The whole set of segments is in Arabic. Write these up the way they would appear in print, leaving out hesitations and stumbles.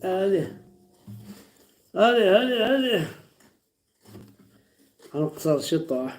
Hadi. Hadi. هنكسر الشطة.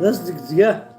Nasıl ya?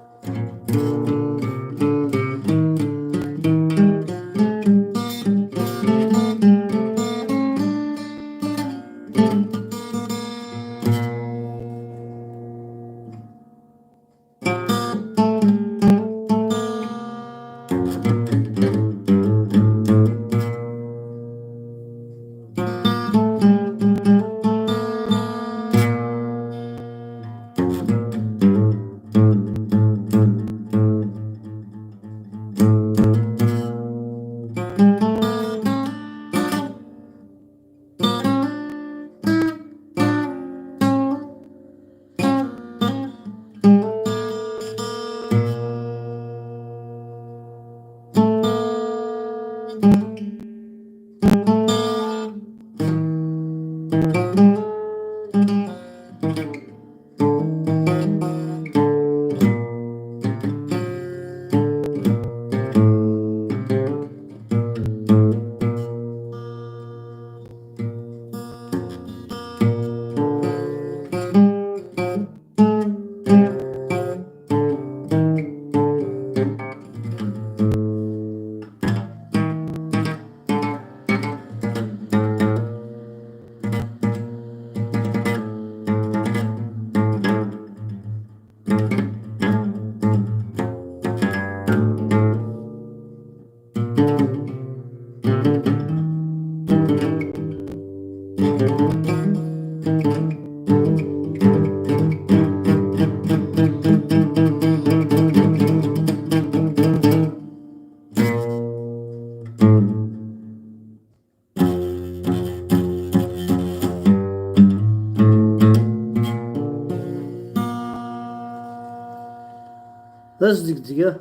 Nasıl ya?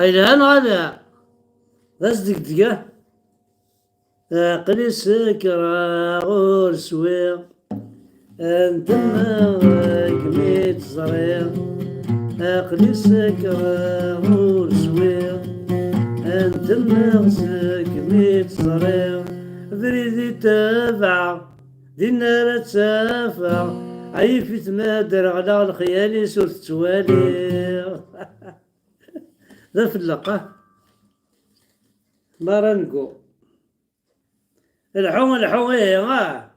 Aynen hadi. Nasıl ya? عقلي سكرة غور سويق، انتم كميت صغير. عقلي سكرة غور سويق، انتم كميت صغير. بريدي تافعة دي النار تسافع، عيفي تمادر على الخيالي سورة توالي. ذا في اللقاء مارنقو الحوم الحوية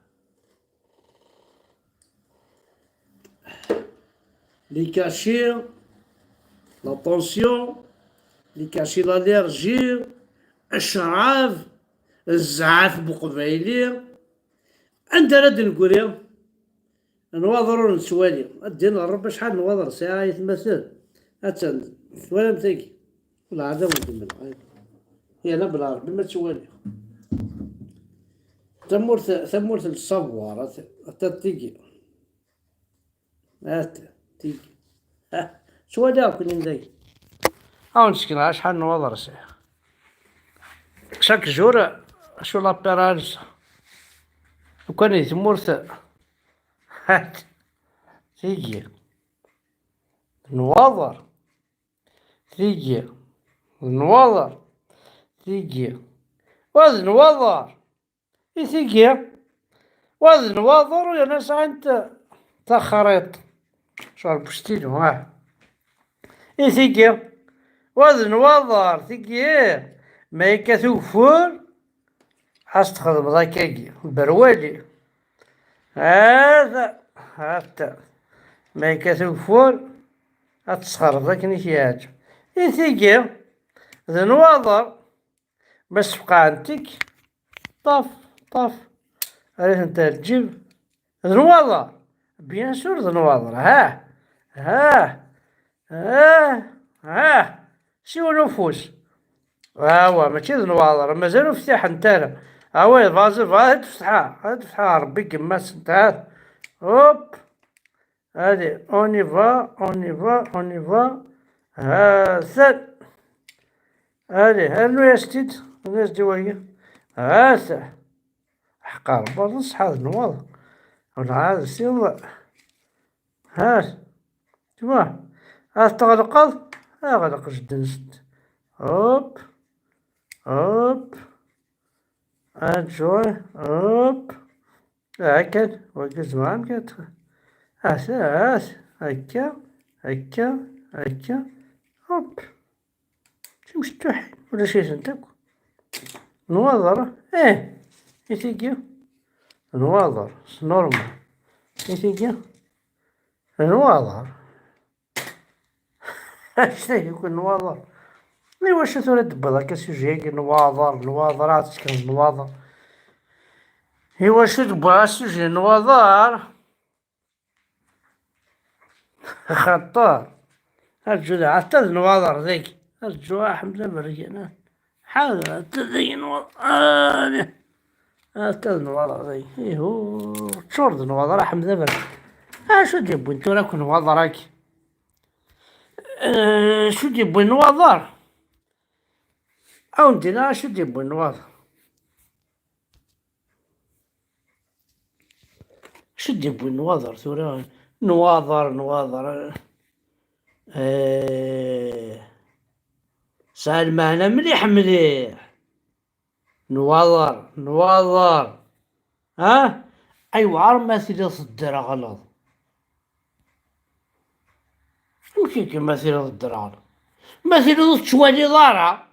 لي كاشي لا طونسيون، لي كاشي لاليرجي، الشراب، الزعاف بقبايلي. انت رد نقول نواظر ونسوالي الدين الرب شحال نواظر ساعة يتمثل اتسند ولا متاكي ولا عاد ونكمل. هي انا بالعربي ما تسوالي ثمورت الصبوار تيجي تيجي شو داكن ندي او نسكن شحال نواظر ساعة شاك جور شو لابيرانس وكان يثمورت هات تيجي نواظر تيجي نواظر تيجي وزن وضر تيجي وزن وضر يا ناس انت تخريط شرب شتيلو تيجي وزن وضر تيجي ما يكثوفور حاس تخدم ضاكاكي بروالي هذا ما يكثوفور هتسخر ذاك نشيات تيجي ذن وضر بس بقى عندك طف عرفت انت تجيب ذنواظر بيان سور ذنواظر سيو نفوس هاهو ماشي ذنواظر مازالو فتح نتالا هاوي فازي تفتحها ربي كماس نتاع هوب هادي اونيفا هاثا هادي هانو يستيد الناس ديوية هاثا حقار برضه صحة النواظر ولا هذا سيما هاث شوفا هاث تغلقض غلق جدا نسد هوب هاد شوي هوب هكا وقز معام كات هاث هكا هوب شي مشتوح ولا شي سنتاكو نواظر يتيجي نواظر نورمال يتيجي نواظر شتا يكون نواظر واش تولد بهذاك السوجي نواظر عاد تسكن نواظر واش تبغى السوجي نواظر خطار الجوع حتى نواظر ذيك الجوع حمزة برينا حاضر تزين والله حتى نواظر ذيك هو تشرد نواظر حمزة برينا شو تبغي انتو راكو نواظرك شو تبغي نواظر او ندينا شو تبغي نواظر شو تبغي نواظر ثورة نواظر سال معنا مليح نواظر ايوا عار ما تريد صدر غلط ماشي كيما تريد صدر غلط ما تريد تشوالي ضارة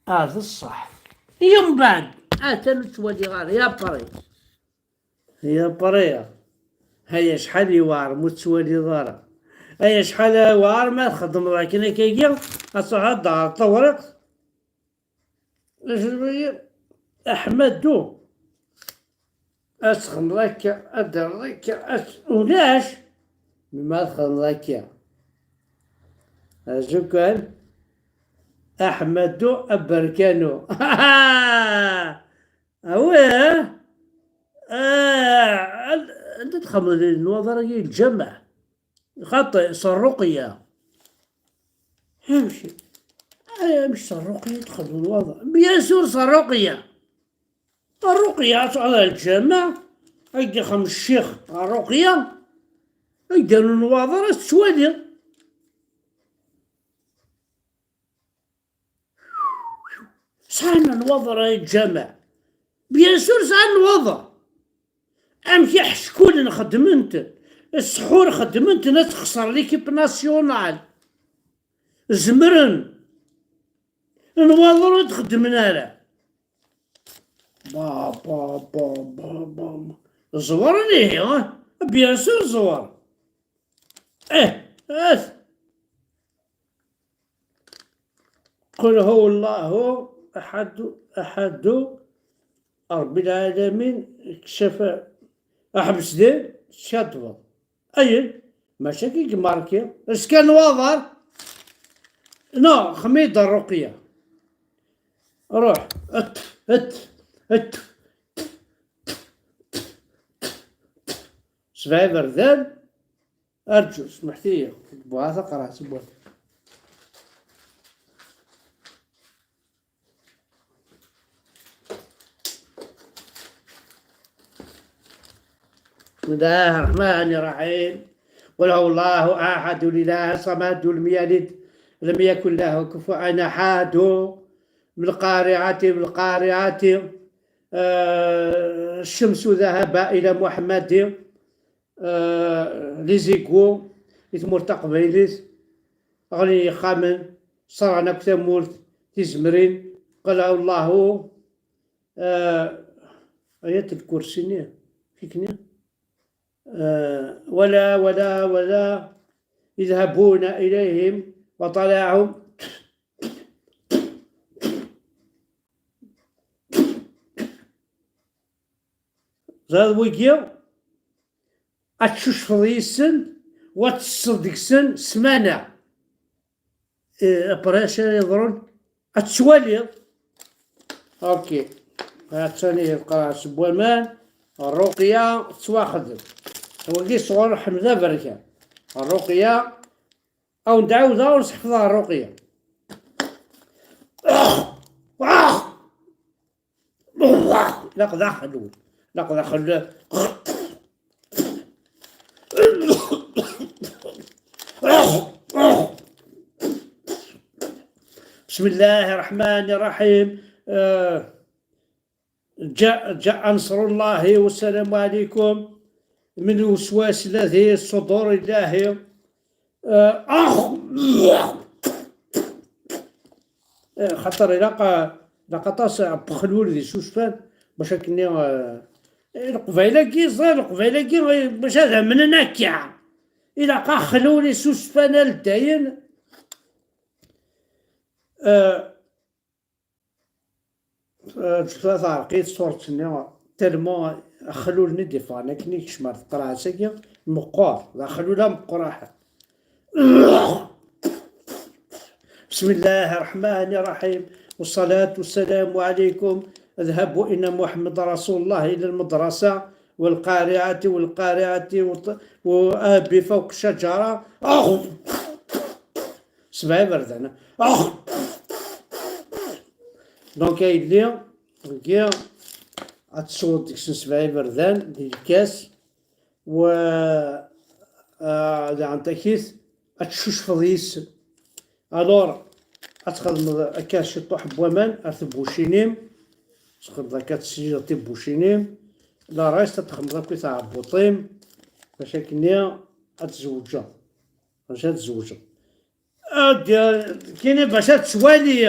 هذا الصح يوم بعد تلو تشوالي غارة يا بريا هيا شحال يوار مو تشوالي ضارة هيا شحال وار ما تخدم راك انا كيجي اصح الدار طورق احمد دو اسخن لك ادر لك ولاش بما ادخل لك شكرا احمد دو ابركانو اوه انت تخمر النظر الجمع خطأ صرقية يمشي مش صرقية تخمر الوضع بيسور صرقية الرقية على الجامع هيدي خمس الشيخ الرقية يديروا نواظر تسوالي صحنا نواظر الجامع بيان سور صحنا نواظر أمشي حشكون خدمت السحور خدمت ناس تخسر ليكيب ناسيونال زمرن نواظر تخدمنا له با با با با با زوار ليه بيان سور زوار قل هو الله أحد رب العالمين كشف أحبس دي شادوا أي ماشي ماركي اش كان واضح نو خميد الرقية روح ات سبعي بردان أرجو سمحتي بوها قرأ سبوها بسم الله الرحمن الرحيم قل هو الله أحد الإله الصمد لم يلد لم يكن له كفوا أحد بالقارعة الشمس ذهب إلى محمد ليزيكو يتمر تقبيليس أغني خامن صرعنا كتمورت تزمرين قال الله آيات الكرسي فيكني ولا يذهبون إليهم وطلعهم زاد ويكيو أتشوش فضيسن واتصدقسن سمانة أبراشا يضرون أتسوالي أوكي هاتساني القراءة سبوالمان الرقية تواخذ وقي صور حمزة بركة الرقية أو ندعوذها ونحفظها الرقية لقد أخذوا بسم الله الرحمن الرحيم جاء نصر الله والسلام عليكم من الوسواس الذي الصدور الله خطر لقى طاسع بخلول ذي سوسفان باش كني القبيله كي صار القبيله كي باش هذا من ناكع الى قا خلولي سوسفان الداين ثلاثة عرقيت صورت تلمو خلول ندي فانا كني كشمار طلع ساكي مقار لا خلولها مقراحة بسم الله الرحمن الرحيم والصلاة والسلام عليكم اذهبوا إن محمد رسول الله إلى المدرسة والقارعة وأبي فوق شجرة سبعي بردنا دونك يلي كي غتصوت ديك سبعي بردان ديال الكاس و عن تكيس غتشوش فضيس الور غتخدم كاس شي طوح بوامان غتبوشينيم تخدم كتسجل طيب بوشينيم لا رايس تخدم كي تاع بوطيم باش كنيا غتزوجها باش تزوجها كاينه باش تسوالي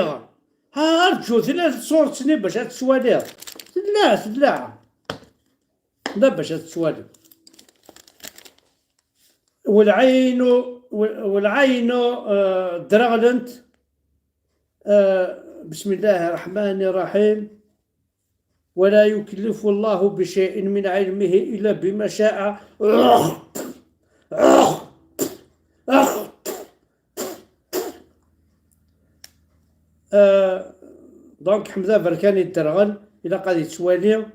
ها أرجو ثلاث صورتني باش تسوالي لا باش تسوالي والعين درغلنت بسم الله الرحمن الرحيم ولا يكلف الله بشيء من علمه إلا بما شاء دونك حمزة بركاني الدرغل إلا قد يتسوالي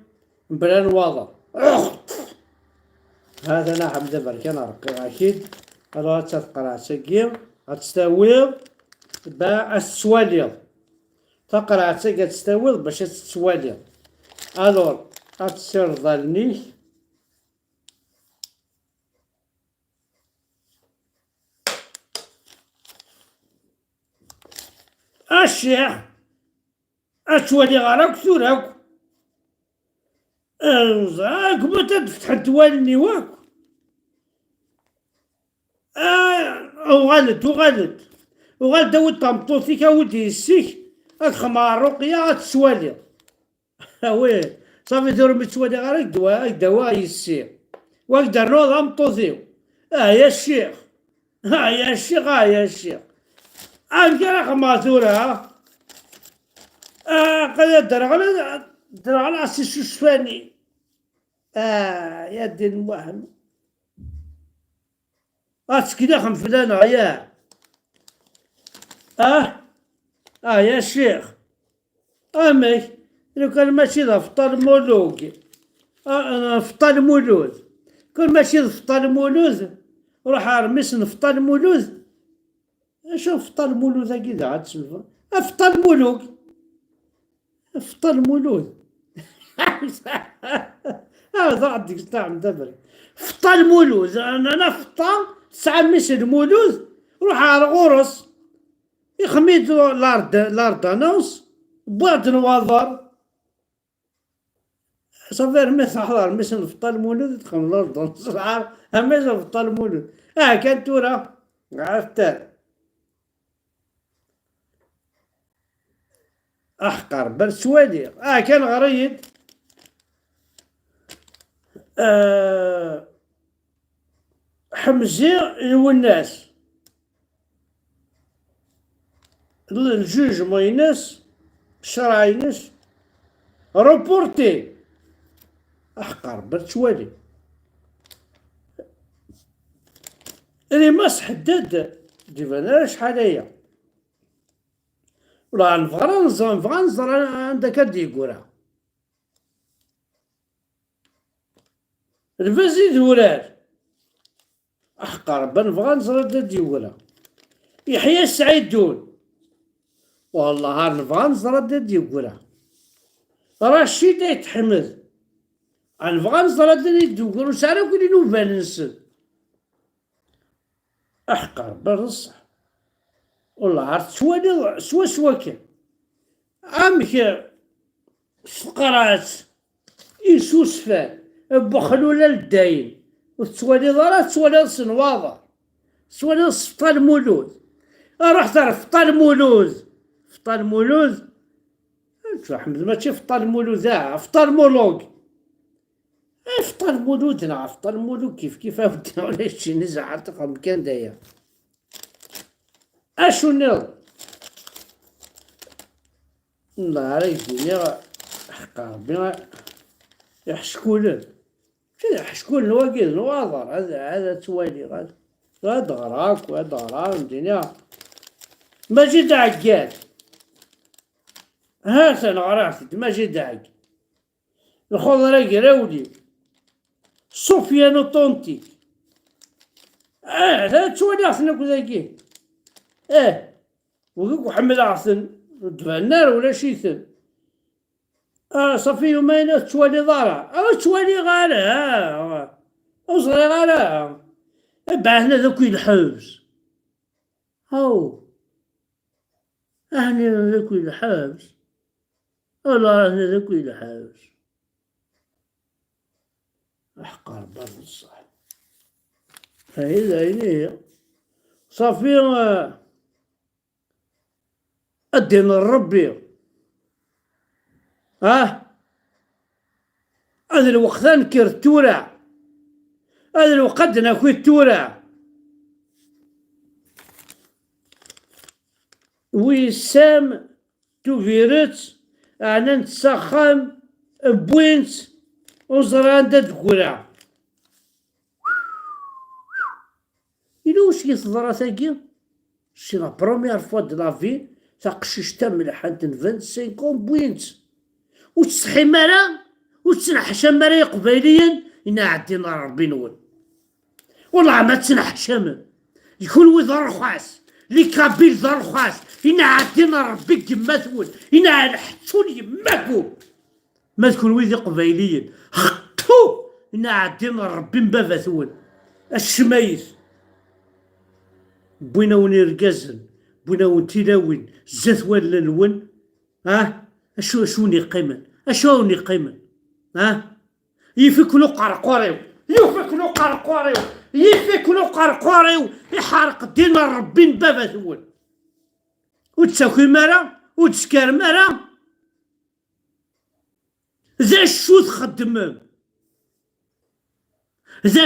بلا نواضر هذا أنا حمزة بركان رقي أكيد أنا تقرأ سقيم غتستاوي باع السوالي تقرأ سقيم تستاوي باش تسوالي الور هتسير ظلني الشيخ اتولي غراك ثوراك زاك متى تفتح توالني واك وغلط داود طمطوطيك ودي السيك الخمار رقية تسوالي وي صافي دور متسوالي غير دواء يسير واقدر نوض مطوطيو يا الشيخ يا الشيخ يا الشيخ كان خمار ثورة قد درغ على عسي شوشفاني يا دين واحد كدا خم فلان يا يا الشيخ ماك لو كان ماشي ذا فطار مولوك فطار مولود كان ماشي فطار مولود روح ارمس نفطر مولود شوف فطار مولود كذا عاد تسمى فطار مولوك فطار مولود هذا عندك طعم دبري فطار مولود انا فطار ساعة مس المولود روح على غرس يخميد لاردانوس بعد نواظر صافي مس حضر مس نفطر المولود تخم لاردانوس مس نفطر المولود كانت تورا عرفت احقر برسوالي كان غريب حمزي والناس الجوج مويناس شراينس روبورتي احقر برسوالي اللي مس حدد ديفانا شحال هي ولا نبغى نزر عندك الديكورا الفازي دولار احقر بنبغى نزر الديكورا يحيى السعيد دول والله نبغى نزر الديكورا رشيد يتحمد نبغى نزر الديكورا وسعر كل نوبان نسد احقر بالنصح والله عرفت سوا كان عمك فقرات يسوسفان بخلوله للداين وتسوالي ضرات تسوالي صنواضر تسوالي فطار المولود رحت فطار المولود شو حمد ماشي فطار المولود فطار مولوج فطار مولود نعرف فطار المولود كيف ولا شي نزع عرفت كان داير اشو نض الله عليك الدنيا حقا ربنا يحشكون يحشكون الواقيل الواضر هذا توالي هذا غراك وهذا غراك الدنيا ماجد عقاد هات انا غراتي ماجد عقاد الخضرة قراولي سفيان طونتي لا توالي عصنا كذاكي وذوك محمد عاصن دفنار ولا شيثن صافي يومين توالي ضارة توالي غالا وصغير غالا بعثنا ذوك الحبس هاو احنا ذوك الحبس والله احنا ذوك الحبس احقر برد الصح فإذا إليه صافي الدين الربي هذا الوقتان كرتورة هذا الوقت ناكل التورة ويسام توفيرت أنا نتسخم بوينت وزران دكورة إلا واش يصدر تاكي سي لا بروميير فوا دو لافي تقششتا مليح عند 25 بوينت وتصحي مرا وتنحشم مرا قبيليا إنا عدينا ربي نول والله ما تنحشم يكون وذا رخاص لي كابيل ذا رخاص إنا عدينا ربي كما تقول إنا نحتون يماكو ما تكون ويدي قبايليين خطو إنا عدينا ربي من بابا ثول الشمايس بوينا ونرقزن بوينا ونتلاوين زات ولا الون اشوني قيمن اشوني قيمن يفكلوا قرقوريو يفكلوا قرقوريو يحرق دينا ربي من بابا ثول وتساكي مرا وتسكر مرا ذا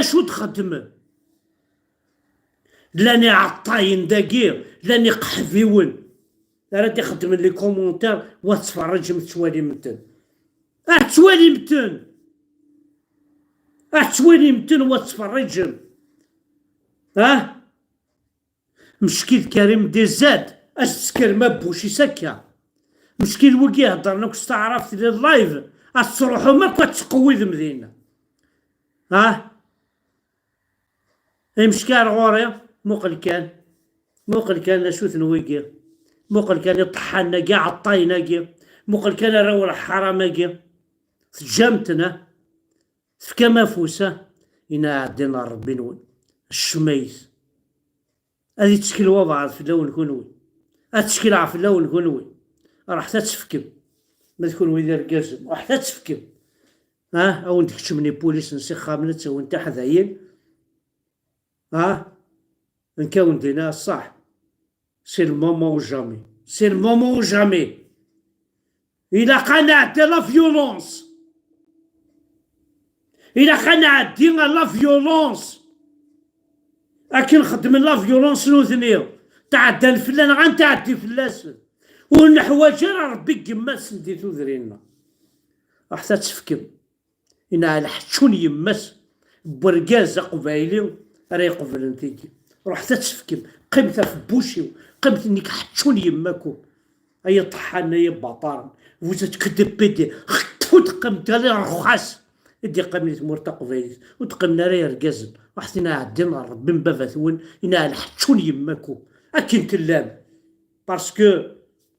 شو تخدم لاني عطاين داكير لاني قحفيون راه يخدم لي كومونتير وتفرج متوالي متن توالي متن وتفرج مشكل كريم دي زاد اسكر ما بوشي سكا مشكل وكي هضرنا كستعرفت لي اللايف تروحوا ما كتقوي المدينه مشكال غوري موقل كان لا شوت نويقي موقل كان يطحنا كاع عطاينا كاع موقل كان راهو الحرام كاع تجمتنا في كما فوسه إنا عدينا ربي نون الشميس هذه تشكيل وضع في اللون كونوي تشكيل في اللون كونوي راح تتفكم ما تكون ويدير قاسم راح تتفكم او انت تكتشمني بوليس نسي خامنت وانت حذاين نكون دينا صح سي المومون جامي إلا قنعت لا فيولونس أكن نخدم لا فيولونس نوثنيو تعدى الفلان غنتعدي فلاسن والنحواج راه ربي كماس نديتو ذرينا راح تتفكم إنا على حتشون يماس برقازة قبايلي راه يقبل نتيجي روح تتفكم قيمتها في بوشيو قيمت انك حتشون يماكم اي طحانا يا باطارن وزا تكذب بيدي وتقمت لي رخاص ادي قمني مرتا قبايلي وتقمنا راه يرقازن وحسينا عدينا ربي من بابا ثون إنا على حتشون يماكم اكن كلام باسكو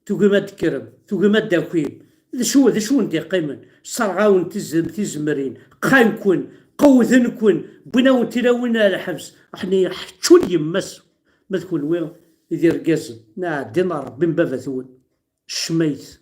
توقي ما تكرم توقي ما داكويم ذا شو انت قيمن صرغاون تزمرين قايمكن قوذنكن بنا وتلاونا على حبس احنا حتشون يمس ما تكون وين يدير قاسم عدينا ربي من بابا ثون الشميت